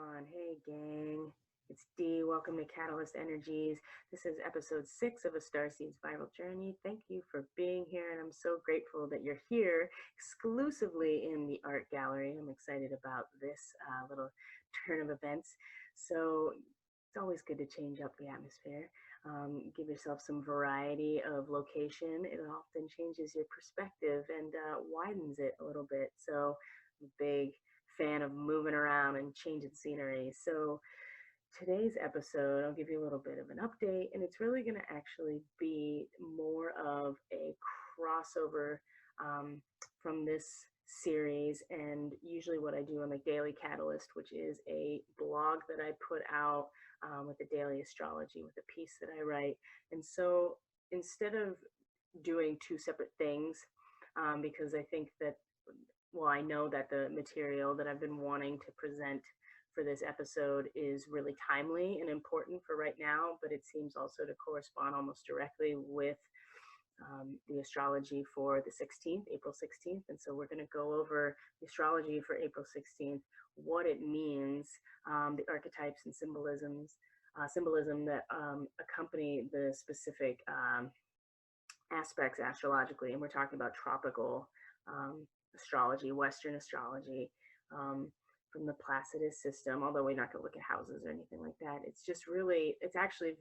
on? Hey, gang. It's Dee. Welcome to Catalyst Energies. This is episode 6 of A Starseed's Viral Journey. Thank you for being here, and I'm so grateful that you're here exclusively in the art gallery. I'm excited about this little turn of events. So it's always good to change up the atmosphere. Give yourself some variety of location. It often changes your perspective and widens it a little bit. So I'm a big fan of moving around and changing scenery. So today's episode, I'll give you a little bit of an update, and it's really going to actually be more of a crossover from this series and usually what I do on the Daily Catalyst, which is a blog that I put out with the Daily Astrology, with a piece that I write. And so instead of doing two separate things, because I think that, well, I know that the material that I've been wanting to present for this episode is really timely and important for right now, but it seems also to correspond almost directly with the astrology for the 16th, April 16th. And so we're going to go over the astrology for April 16th, what it means, the archetypes and symbolism that accompany the specific aspects astrologically. And we're talking about tropical astrology, Western astrology, from the Placidus system, although we're not going to look at houses or anything like that. It's just really, it's actually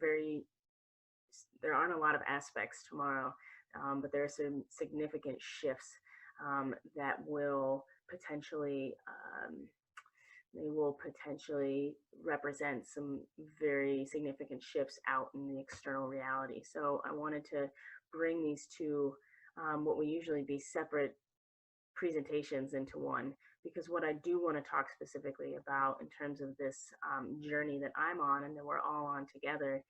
there aren't a lot of aspects tomorrow, but there are some significant shifts that will potentially, they will potentially represent some very significant shifts out in the external reality. So I wanted to bring these two, what would usually be separate presentations, into one, because what I do want to talk specifically about in terms of this journey that I'm on and that we're all on together.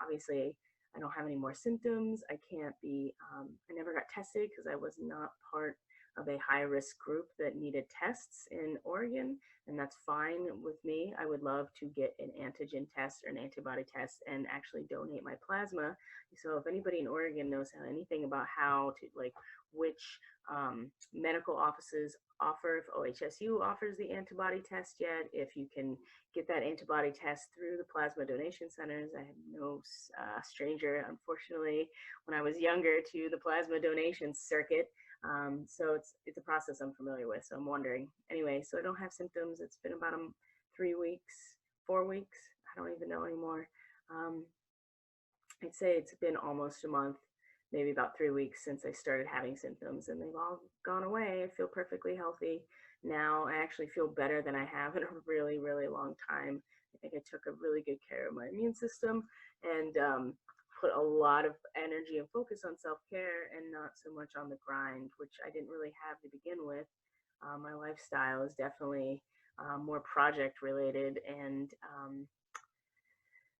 Obviously, I don't have any more symptoms. I can't be, I never got tested because I was not part of a high risk group that needed tests in Oregon, and that's fine with me. I would love to get an antigen test or an antibody test and actually donate my plasma. So if anybody in Oregon knows anything about how to, like, which medical offices offer, if OHSU offers the antibody test yet, if you can get that antibody test through the plasma donation centers. I am no stranger, unfortunately, when I was younger, to the plasma donation circuit. So it's a process I'm familiar with. So I'm wondering. Anyway, so I don't have symptoms. It's been about 3 weeks, 4 weeks. I don't even know anymore. I'd say it's been almost a month, maybe about 3 weeks since I started having symptoms, and they've all gone away. I feel perfectly healthy now. I actually feel better than I have in a really, really long time. I think I took a really good care of my immune system and put a lot of energy and focus on self-care and not so much on the grind, which I didn't really have to begin with. My lifestyle is definitely more project related and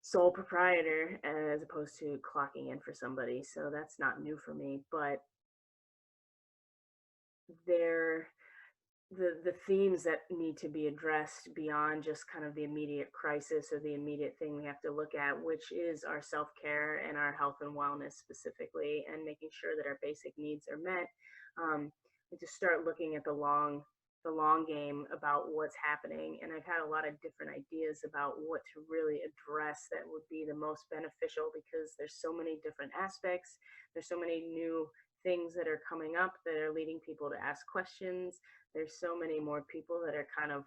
sole proprietor as opposed to clocking in for somebody. So that's not new for me, but the themes that need to be addressed beyond just kind of the immediate crisis or the immediate thing we have to look at, which is our self-care and our health and wellness specifically, and making sure that our basic needs are met. We just start looking at the long game about what's happening. And I've had a lot of different ideas about what to really address that would be the most beneficial, because there's so many different aspects. There's so many new things that are coming up that are leading people to ask questions. There's so many more people that are kind of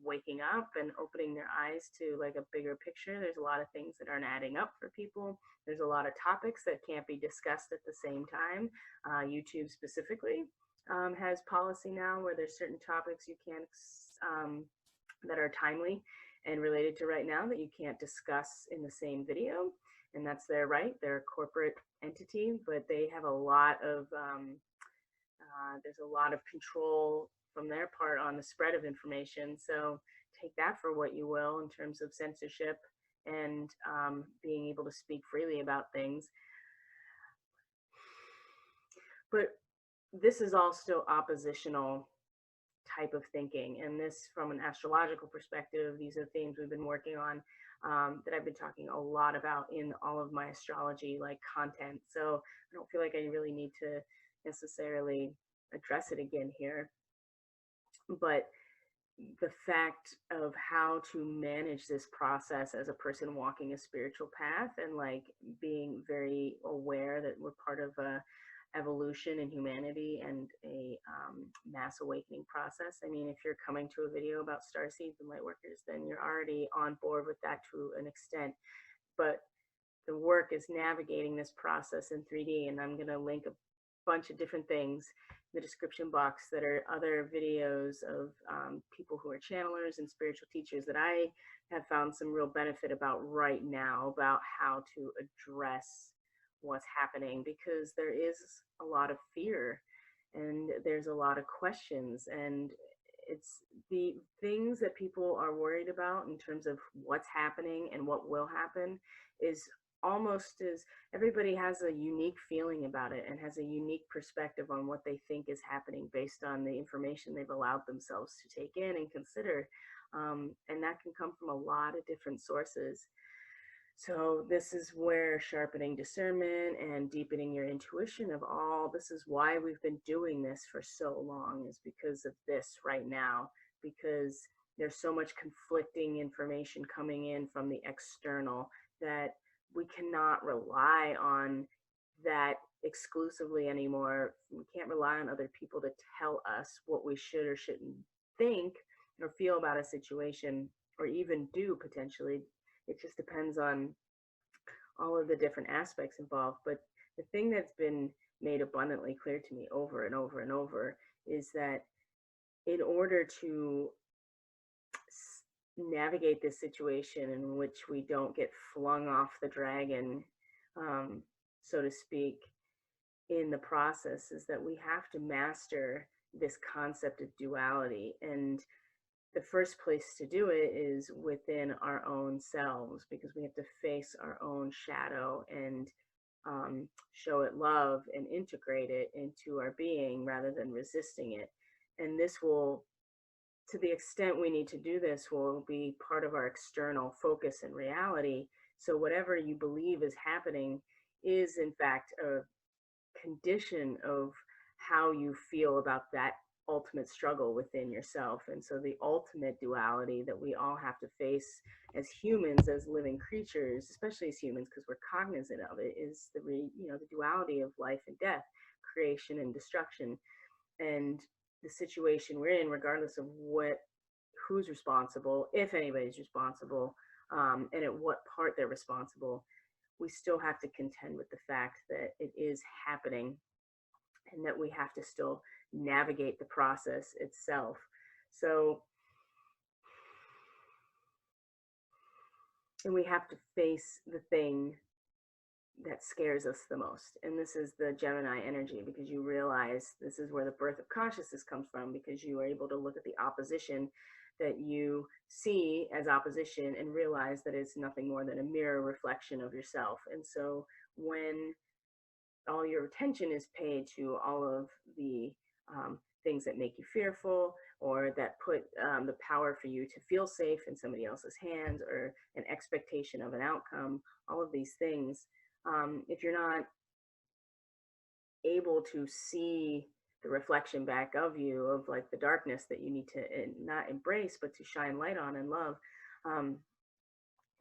waking up and opening their eyes to like a bigger picture. There's a lot of things that aren't adding up for people. There's a lot of topics that can't be discussed at the same time. YouTube specifically has policy now where there's certain topics you can't that are timely and related to right now that you can't discuss in the same video, and that's their right. They're a corporate entity, but they have a lot of there's a lot of control from their part on the spread of information. So take that for what you will in terms of censorship and being able to speak freely about things. But this is all still oppositional type of thinking. And this, from an astrological perspective, these are themes we've been working on that I've been talking a lot about in all of my astrology like content. So I don't feel like I really need to necessarily address it again here. But the fact of how to manage this process as a person walking a spiritual path, and like being very aware that we're part of a evolution in humanity and a mass awakening process. I mean, if you're coming to a video about starseeds and lightworkers, then you're already on board with that to an extent. But the work is navigating this process in 3D, and I'm going to link a bunch of different things in the description box that are other videos of people who are channelers and spiritual teachers that I have found some real benefit about right now, about how to address what's happening, because there is a lot of fear and there's a lot of questions, and it's the things that people are worried about in terms of what's happening and what will happen is almost as everybody has a unique feeling about it and has a unique perspective on what they think is happening based on the information they've allowed themselves to take in and consider. And that can come from a lot of different sources. So this is where sharpening discernment and deepening your intuition of all, this is why we've been doing this for so long, is because of this right now, because there's so much conflicting information coming in from the external that we cannot rely on that exclusively anymore. We can't rely on other people to tell us what we should or shouldn't think or feel about a situation, or even do potentially. It just depends on all of the different aspects involved. But the thing that's been made abundantly clear to me over and over and over is that in order to navigate this situation in which we don't get flung off the dragon, so to speak, in the process, is that we have to master this concept of duality. And the first place to do it is within our own selves, because we have to face our own shadow and show it love and integrate it into our being rather than resisting it. And this will, to the extent we need to do this, will be part of our external focus and reality. So whatever you believe is happening is in fact a condition of how you feel about that ultimate struggle within yourself. And so the ultimate duality that we all have to face as humans, as living creatures, especially as humans, because we're cognizant of it, is the duality of life and death, creation and destruction. And the situation we're in, regardless of who's responsible, if anybody's responsible, and at what part they're responsible, we still have to contend with the fact that it is happening, and that we have to still navigate the process itself. So, and we have to face the thing that scares us the most. And this is the Gemini energy, because you realize this is where the birth of consciousness comes from, because you are able to look at the opposition that you see as opposition and realize that it's nothing more than a mirror reflection of yourself. And so when all your attention is paid to all of the things that make you fearful, or that put the power for you to feel safe in somebody else's hands, or an expectation of an outcome, all of these things, if you're not able to see the reflection back of you of like the darkness that you need to not embrace, but to shine light on and love,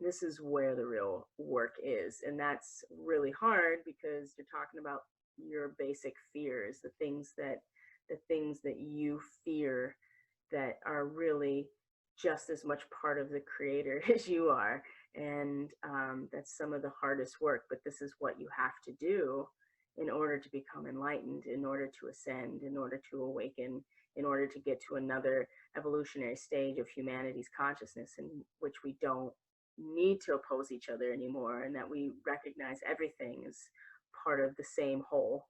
this is where the real work is. And that's really hard, because you're talking about your basic fears, the things that you fear that are really just as much part of the creator as you are. And that's some of the hardest work, but this is what you have to do in order to become enlightened, in order to ascend, in order to awaken, in order to get to another evolutionary stage of humanity's consciousness, in which we don't need to oppose each other anymore, and that we recognize everything as part of the same whole,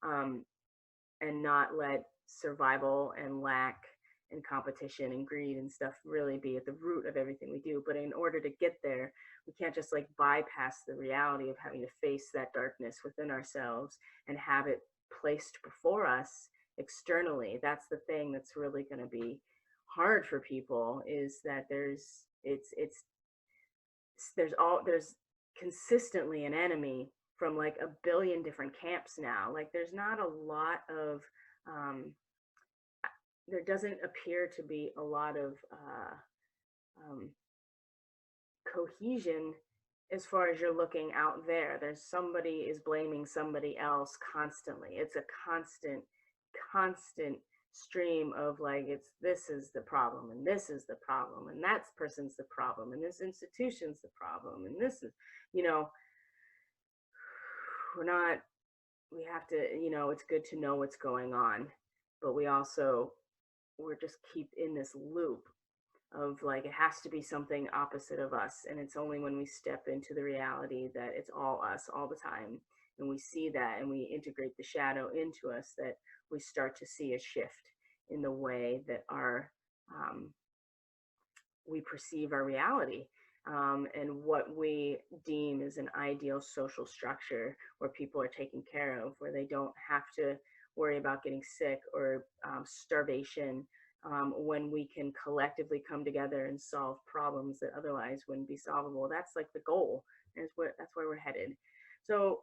and not let survival and lack and competition and greed and stuff really be at the root of everything we do. But in order to get there, we can't just like bypass the reality of having to face that darkness within ourselves and have it placed before us externally. That's the thing that's really going to be hard for people, is that there's consistently an enemy from like a billion different camps now. Like there's not a lot of there doesn't appear to be a lot of um, cohesion as far as you're looking out there. There's somebody is blaming somebody else constantly. It's a constant stream of like, it's this is the problem, and this is the problem, and that person's the problem, and this institution's the problem, and this is, you know, we're not, we have to, you know, it's good to know what's going on, but we're just keep in this loop of like, it has to be something opposite of us. And it's only when we step into the reality that it's all us all the time, and we see that and we integrate the shadow into us, that we start to see a shift in the way that we perceive our reality, and what we deem as an ideal social structure where people are taken care of, where they don't have to worry about getting sick or starvation, when we can collectively come together and solve problems that otherwise wouldn't be solvable. That's like the goal. That's where we're headed. So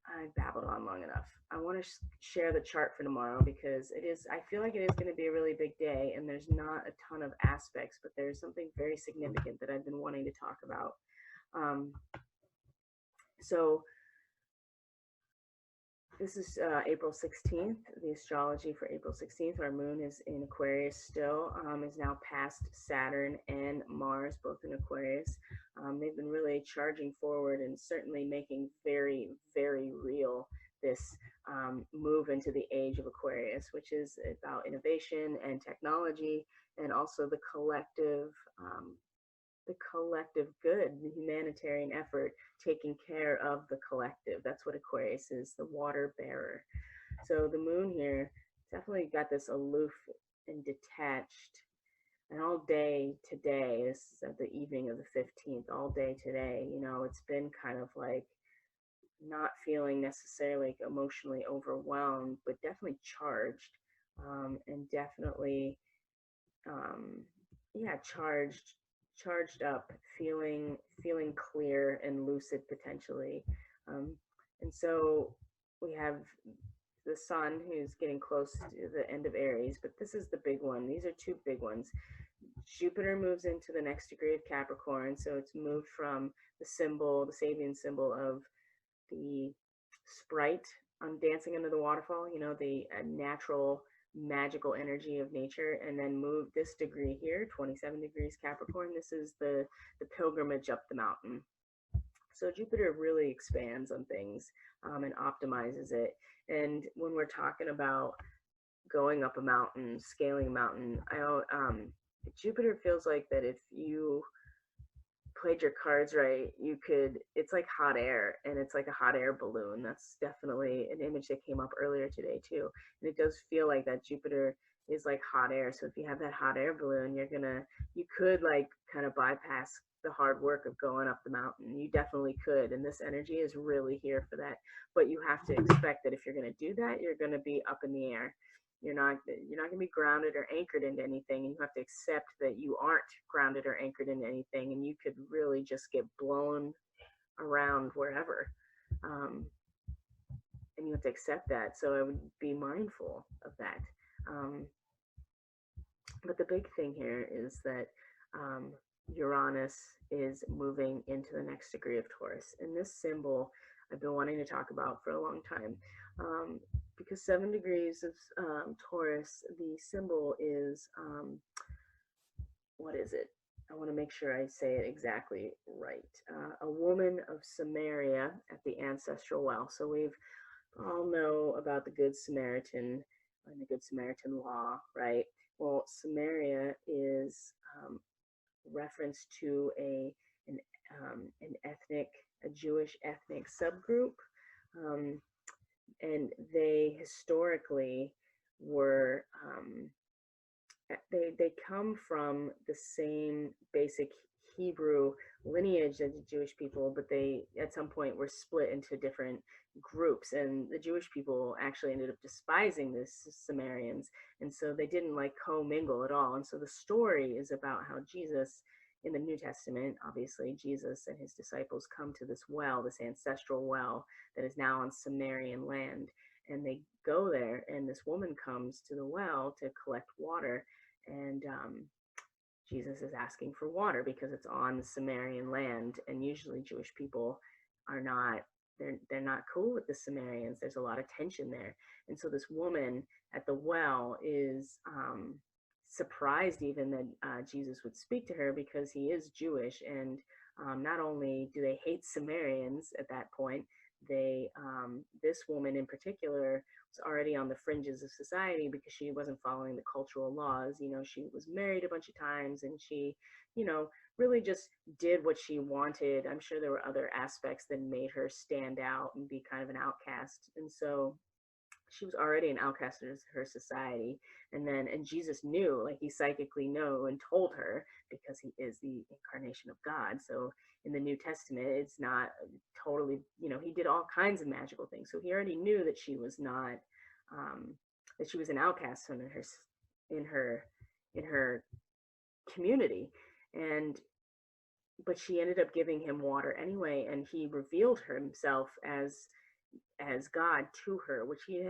I babbled on long enough. I want to share the chart for tomorrow, because I feel like it is going to be a really big day, and there's not a ton of aspects, but there's something very significant that I've been wanting to talk about. So this is April 16th, the astrology for April 16th. Our moon is in Aquarius still, is now past Saturn and Mars, both in Aquarius. They've been really charging forward and certainly making very, very real this move into the age of Aquarius, which is about innovation and technology, and also the collective good, the humanitarian effort, taking care of the collective. That's what Aquarius is, the water bearer. So the moon here definitely got this aloof and detached. And all day today, this is at the evening of the 15th, all day today, you know, it's been kind of like not feeling necessarily emotionally overwhelmed, but definitely charged, and definitely, yeah, charged up, feeling clear and lucid potentially. And so we have the sun, who's getting close to the end of Aries, but this is the big one. These are two big ones. Jupiter moves into the next degree of Capricorn, so it's moved from the symbol, the Sabian symbol of the sprite on Dancing Under the Waterfall, you know, the natural magical energy of nature, and then move this degree here, 27 degrees Capricorn. This is the pilgrimage up the mountain. So Jupiter really expands on things, and optimizes it. And when we're talking about going up a mountain, scaling a mountain, Jupiter feels like that if you played your cards right, you could, it's like hot air, and it's like a hot air balloon. That's definitely an image that came up earlier today too. And it does feel like that Jupiter is like hot air. So if you have that hot air balloon, you could like kind of bypass the hard work of going up the mountain. You definitely could. And this energy is really here for that. But you have to expect that if you're going to do that, you're going to be up in the air. You're not going to be grounded or anchored into anything, and you have to accept that you aren't grounded or anchored into anything, and you could really just get blown around wherever, and you have to accept that. So I would be mindful of that. But the big thing here is that Uranus is moving into the next degree of Taurus, and this symbol I've been wanting to talk about for a long time. Because 7 degrees of Taurus, the symbol is, what is it? I want to make sure I say it exactly right. A woman of Samaria at the ancestral well. So we've all know about the Good Samaritan and the Good Samaritan law, right? Well, Samaria is reference to an ethnic, a Jewish ethnic subgroup. And they historically were, they come from the same basic Hebrew lineage as the Jewish people, but they at some point were split into different groups, and the Jewish people actually ended up despising the Samaritans, and so they didn't like commingle at all. And so the story is about how Jesus, in the New Testament, obviously Jesus and his disciples come to this well, this ancestral well that is now on Sumerian land, and they go there, and this woman comes to the well to collect water, and Jesus is asking for water because it's on the Sumerian land, and usually Jewish people are not, they're not cool with the Sumerians. There's a lot of tension there, and so this woman at the well is surprised even that Jesus would speak to her, because he is Jewish, and not only do they hate Sumerians at that point, they this woman in particular was already on the fringes of society because she wasn't following the cultural laws. You know, she was married a bunch of times, and she, you know, really just did what she wanted. I'm sure there were other aspects that made her stand out and be kind of an outcast. And so she was already an outcast in her society. And Jesus knew, like he psychically knew and told her, because he is the incarnation of God. So in the New Testament, it's not totally, you know, he did all kinds of magical things. So he already knew that she was not, that she was an outcast in her, in her community. And but she ended up giving him water anyway, and he revealed himself as God to her, which Jesus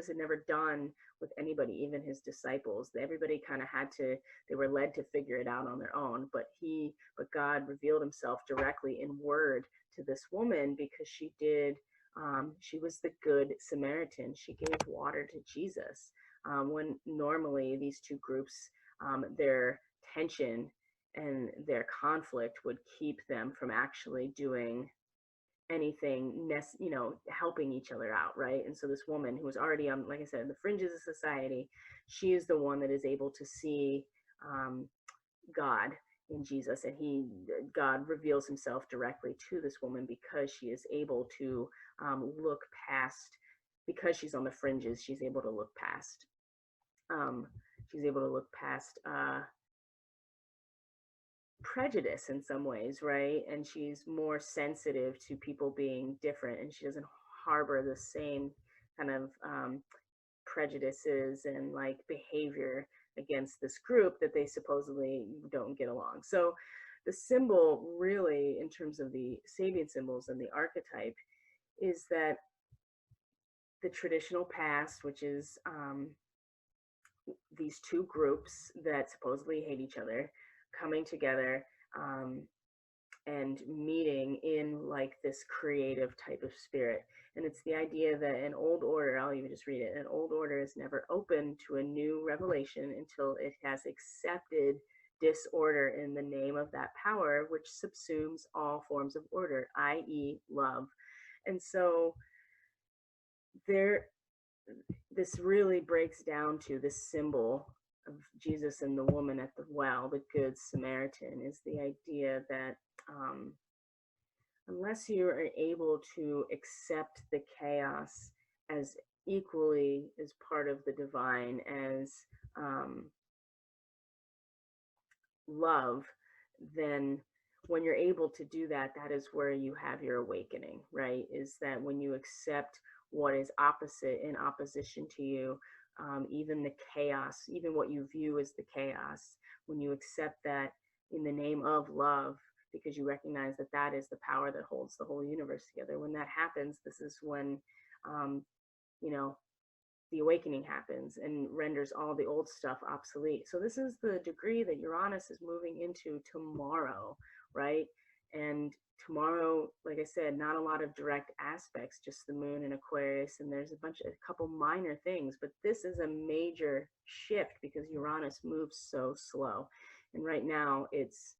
had never done with anybody, even his disciples. Everybody kind of they were led to figure it out on their own, but God revealed himself directly in word to this woman, because she was the good Samaritan. She gave water to Jesus, when normally these two groups, their tension and their conflict would keep them from actually doing anything, you know, helping each other out, right? And so this woman who was already on, like I said, the fringes of society, she is the one that is able to see God in Jesus, and God reveals himself directly to this woman, because she is able to look past, because she's on the fringes, she's able to look past prejudice in some ways, right? And she's more sensitive to people being different, and she doesn't harbor the same kind of prejudices and like behavior against this group that they supposedly don't get along. So the symbol, really, in terms of the Sabian symbols and the archetype, is that the traditional past, which is these two groups that supposedly hate each other, coming together and meeting in like this creative type of spirit. And it's the idea that an old order, I'll even just read it, an old order is never open to a new revelation until it has accepted disorder in the name of that power, which subsumes all forms of order, i.e. love. And so this really breaks down to this symbol of Jesus and the woman at the well, the good Samaritan, is the idea that unless you are able to accept the chaos as equally as part of the divine as love, then when you're able to do that, that is where you have your awakening, right? Is that when you accept what is opposite in opposition to you, even the chaos, even what you view as the chaos, when you accept that in the name of love, because you recognize that that is the power that holds the whole universe together. When that happens, this is when, you know, the awakening happens and renders all the old stuff obsolete. So this is the degree that Uranus is moving into tomorrow, right? And tomorrow, like I said, not a lot of direct aspects, just the moon in Aquarius, and there's a couple minor things, but this is a major shift because Uranus moves so slow. And right now it's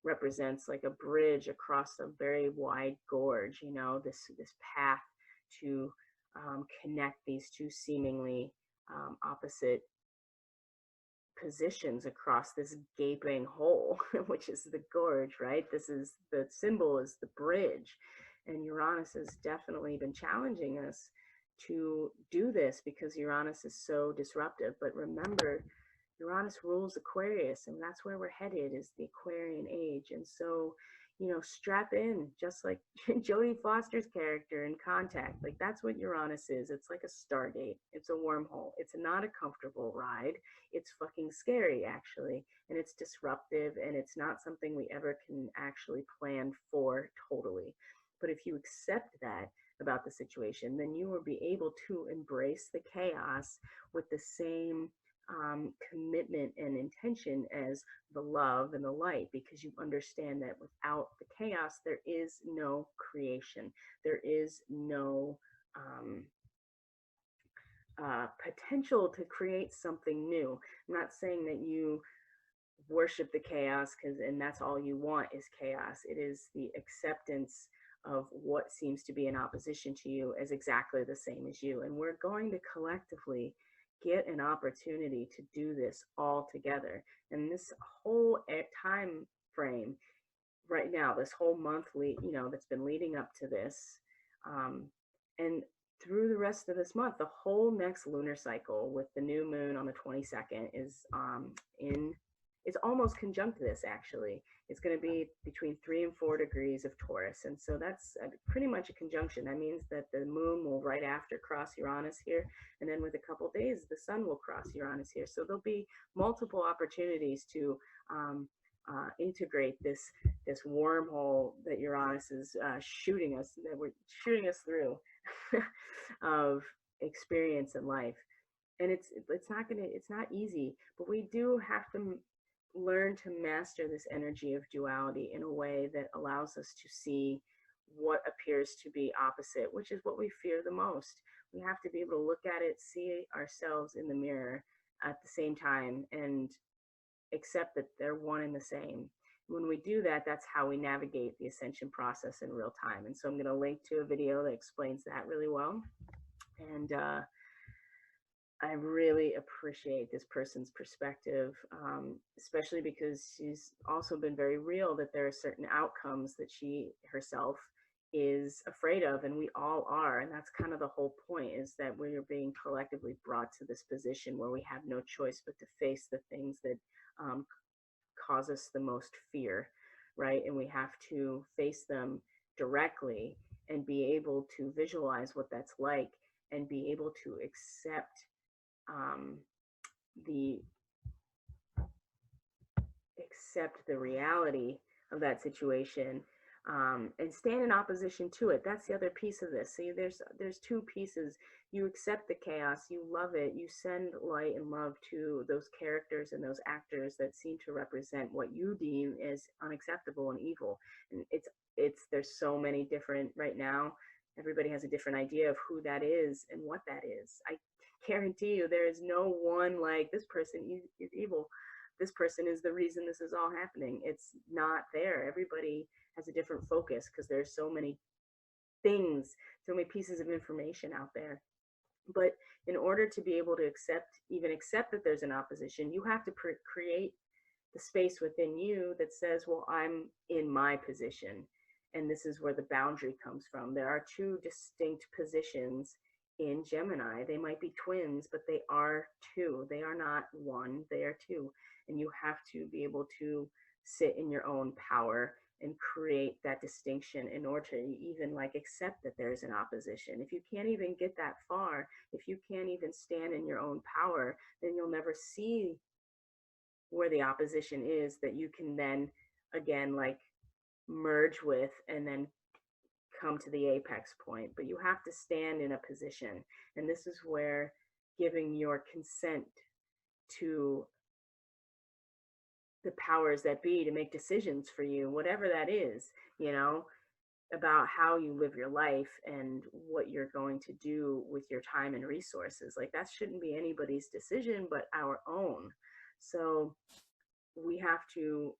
represents like a bridge across a very wide gorge, you know, this path to connect these two seemingly opposite positions across this gaping hole, which is the gorge, right? This is the symbol, is the bridge. And Uranus has definitely been challenging us to do this because Uranus is so disruptive. But remember, Uranus rules Aquarius, and that's where we're headed, is the Aquarian age. And so, you know, strap in, just like Jodie Foster's character in Contact. Like, that's what Uranus is. It's like a Stargate. It's a wormhole. It's not a comfortable ride. It's fucking scary, actually. And it's disruptive, and it's not something we ever can actually plan for totally. But if you accept that, about the situation, then you will be able to embrace the chaos with the same commitment and intention as the love and the light, because you understand that without the chaos, there is no creation. There is no potential to create something new. I'm not saying that you worship the chaos and that's all you want is chaos. It is the acceptance of what seems to be in opposition to you as exactly the same as you. And we're going to collectively get an opportunity to do this all together. And this whole time frame right now, this whole month, that's been leading up to this, and through the rest of this month, the whole next lunar cycle with the new moon on the 22nd is it's almost conjunct this, actually. It's going to be between 3 and 4 degrees of Taurus. And so that's pretty much a conjunction. That means that the moon will right after cross Uranus here. And then with a couple days, the sun will cross Uranus here. So there'll be multiple opportunities to integrate this wormhole that Uranus is shooting us through of experience in life. And it's not easy, but we do have to learn to master this energy of duality in a way that allows us to see what appears to be opposite, which is what we fear the most. We have to be able to look at it, see ourselves in the mirror at the same time, and accept that they're one and the same. When we do that, that's how we navigate the ascension process in real time. And so I'm going to link to a video that explains that really well. And I really appreciate this person's perspective, especially because she's also been very real that there are certain outcomes that she herself is afraid of, and we all are. And that's kind of the whole point, is that we are being collectively brought to this position where we have no choice but to face the things that cause us the most fear, right? And we have to face them directly and be able to visualize what that's like and be able to accept the reality of that situation, and stand in opposition to it. That's the other piece of this. See, there's two pieces. You accept the chaos, you love it, you send light and love to those characters and those actors that seem to represent what you deem as unacceptable and evil. And there's so many different, right now, everybody has a different idea of who that is and what that is. I guarantee you there is no one like, this person is evil, this person is the reason this is all happening. It's not there. Everybody has a different focus because there's so many things, so many pieces of information out there. But in order to be able to accept that there's an opposition, you have to create the space within you that says, well, I'm in my position, and this is where the boundary comes from. There are two distinct positions in Gemini. They might be twins, but they are two. They are not one, they are two. And you have to be able to sit in your own power and create that distinction in order to even accept that there's an opposition. If you can't even get that far, if you can't even stand in your own power, then you'll never see where the opposition is that you can then again merge with and then come to the apex point. But you have to stand in a position, and this is where giving your consent to the powers that be to make decisions for you, whatever that is, about how you live your life and what you're going to do with your time and resources. That shouldn't be anybody's decision but our own. So we have to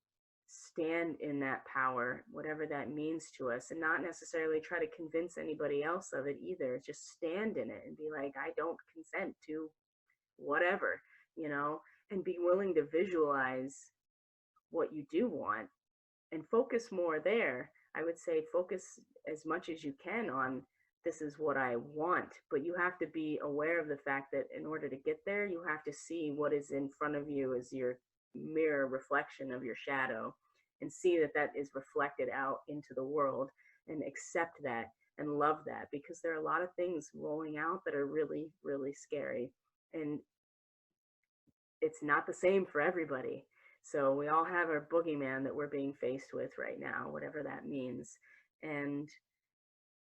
stand in that power, whatever that means to us, and not necessarily try to convince anybody else of it either. Just stand in it and be like, I don't consent to whatever, and be willing to visualize what you do want and focus more there. I would say focus as much as you can on, this is what I want, but you have to be aware of the fact that in order to get there, you have to see what is in front of you as your mirror reflection of your shadow, and see that that is reflected out into the world, and accept that and love that, because there are a lot of things rolling out that are really, really scary, and it's not the same for everybody. So we all have our boogeyman that we're being faced with right now, whatever that means. And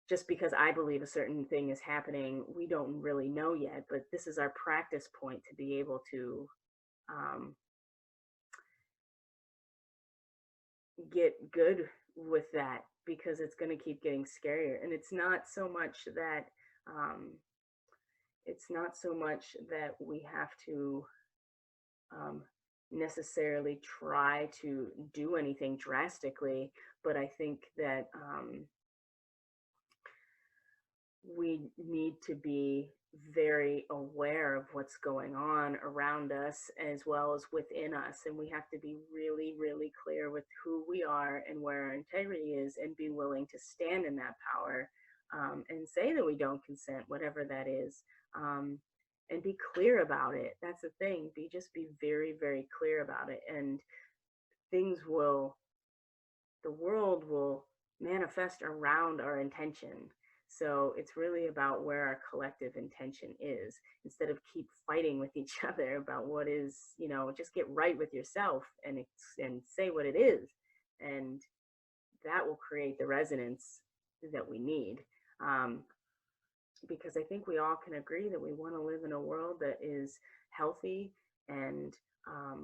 just because I believe a certain thing is happening, we don't really know yet, but this is our practice point to be able to um, get good with that, because it's going to keep getting scarier. And um, it's not so much that we have to um, necessarily try to do anything drastically, but I think that we need to be very aware of what's going on around us as well as within us. And we have to be really, really clear with who we are and where our integrity is, and be willing to stand in that power, and say that we don't consent, whatever that is, and be clear about it. That's the thing. Just be very, very clear about it. And things will, the world will manifest around our intention. So it's really about where our collective intention is, instead of keep fighting with each other about what is, just get right with yourself and say what it is. And that will create the resonance that we need. Because I think we all can agree that we want to live in a world that is healthy, and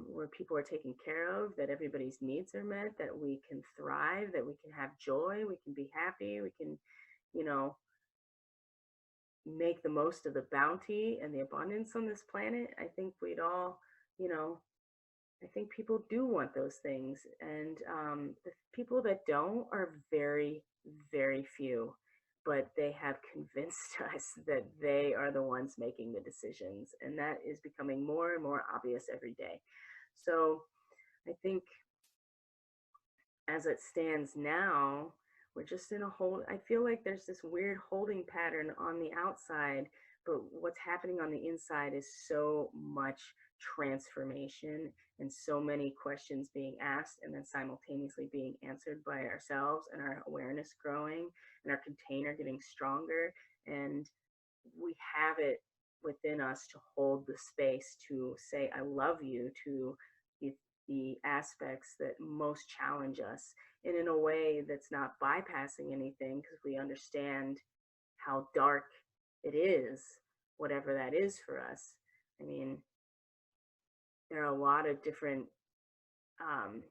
where people are taken care of, that everybody's needs are met, that we can thrive, that we can have joy, we can be happy, we can, you know, make the most of the bounty and the abundance on this planet. I think we'd all, you know, I think people do want those things. And the people that don't are very, very few, but they have convinced us that they are the ones making the decisions. And that is becoming more and more obvious every day. So I think as it stands now, we're just in a hold. I feel like there's this weird holding pattern on the outside, but what's happening on the inside is so much transformation, and so many questions being asked and then simultaneously being answered by ourselves, and our awareness growing, and our container getting stronger. And we have it within us to hold the space to say I love you to the aspects that most challenge us, and in a way that's not bypassing anything, because we understand how dark it is, whatever that is for us. I mean, there are a lot of different um,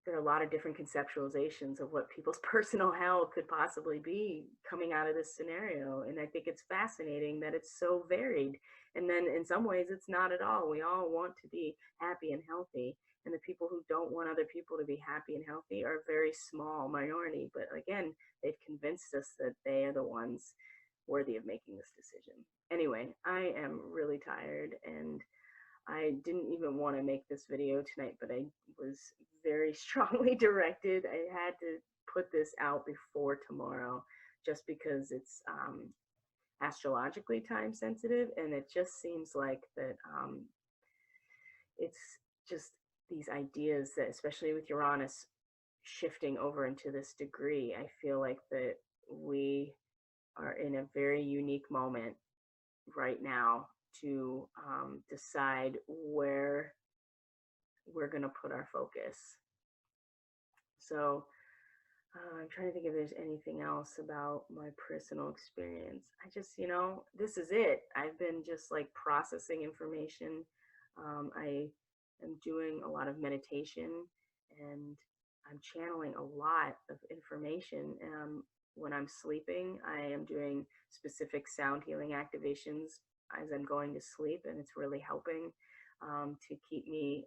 there are a lot of different conceptualizations of what people's personal hell could possibly be coming out of this scenario. And I think it's fascinating that it's so varied. And then in some ways, it's not at all. We all want to be happy and healthy. And the people who don't want other people to be happy and healthy are a very small minority. But again, they've convinced us that they are the ones worthy of making this decision. Anyway, I am really tired, and I didn't even want to make this video tonight, but I was very strongly directed. I had to put this out before tomorrow, just because it's astrologically time sensitive, and it just seems like that it's just these ideas that, especially with Uranus shifting over into this degree, I feel like that we are in a very unique moment right now to decide where we're going to put our focus. So I'm trying to think if there's anything else about my personal experience. I just, this is it. I've been just like processing information. I am doing a lot of meditation, and I'm channeling a lot of information. When I'm sleeping, I am doing specific sound healing activations as I'm going to sleep, and it's really helping to keep me,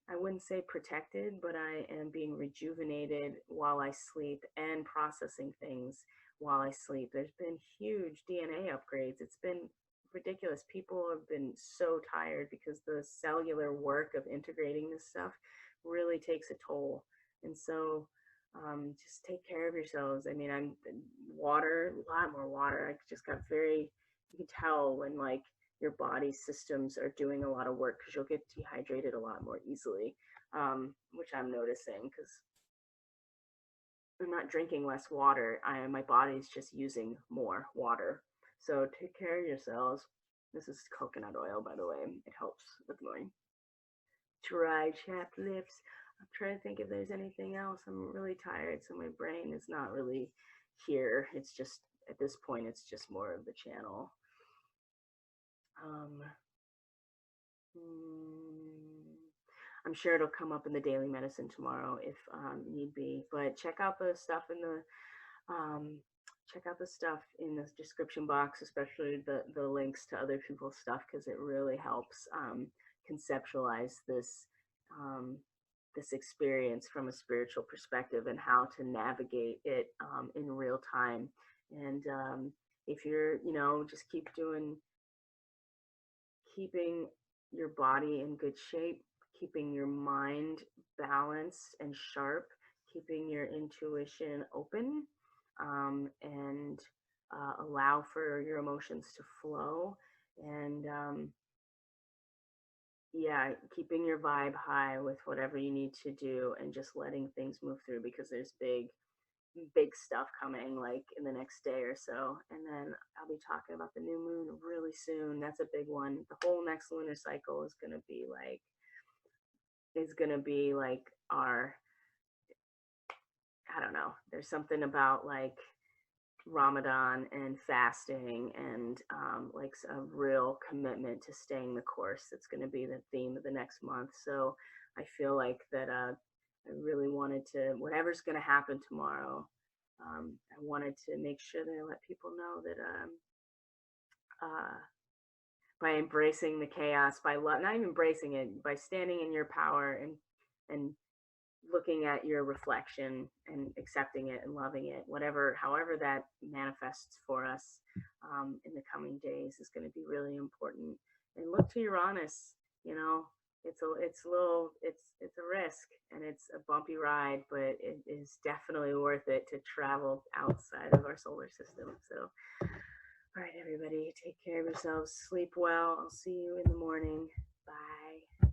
I wouldn't say protected, but I am being rejuvenated while I sleep, and processing things while I sleep. There's been huge DNA upgrades. It's been ridiculous. People have been so tired because the cellular work of integrating this stuff really takes a toll. And so just take care of yourselves. I mean, I'm water, a lot more water. I just got you can tell when like your body's systems are doing a lot of work, because you'll get dehydrated a lot more easily, which I'm noticing because I'm not drinking less water. My body's just using more water. So take care of yourselves. This is coconut oil, by the way. It helps with my dry chapped lips. I'm trying to think if there's anything else. I'm really tired, so my brain is not really here. It's just, at this point, it's just more of the channel. I'm sure it'll come up in the daily medicine tomorrow if need be. But check out the stuff in the description box, especially the links to other people's stuff, because it really helps conceptualize this this experience from a spiritual perspective and how to navigate it in real time. And if you're, just keeping your body in good shape, keeping your mind balanced and sharp, keeping your intuition open, and allow for your emotions to flow. And yeah, keeping your vibe high with whatever you need to do and just letting things move through, because there's big stuff coming like in the next day or so. And then I'll be talking about the new moon really soon. That's a big one. The whole next lunar cycle is going to be like our, I don't know, there's something about like Ramadan and fasting and like a real commitment to staying the course. That's going to be the theme of the next month. So I feel like that I really wanted to, whatever's going to happen tomorrow, I wanted to make sure that I let people know that by embracing the chaos, by not even embracing it, by standing in your power and looking at your reflection and accepting it and loving it, however that manifests for us in the coming days, is going to be really important. And look to Uranus. It's a risk and it's a bumpy ride, but it is definitely worth it to travel outside of our solar system. So, all right, everybody, take care of yourselves. Sleep well. I'll see you in the morning. Bye.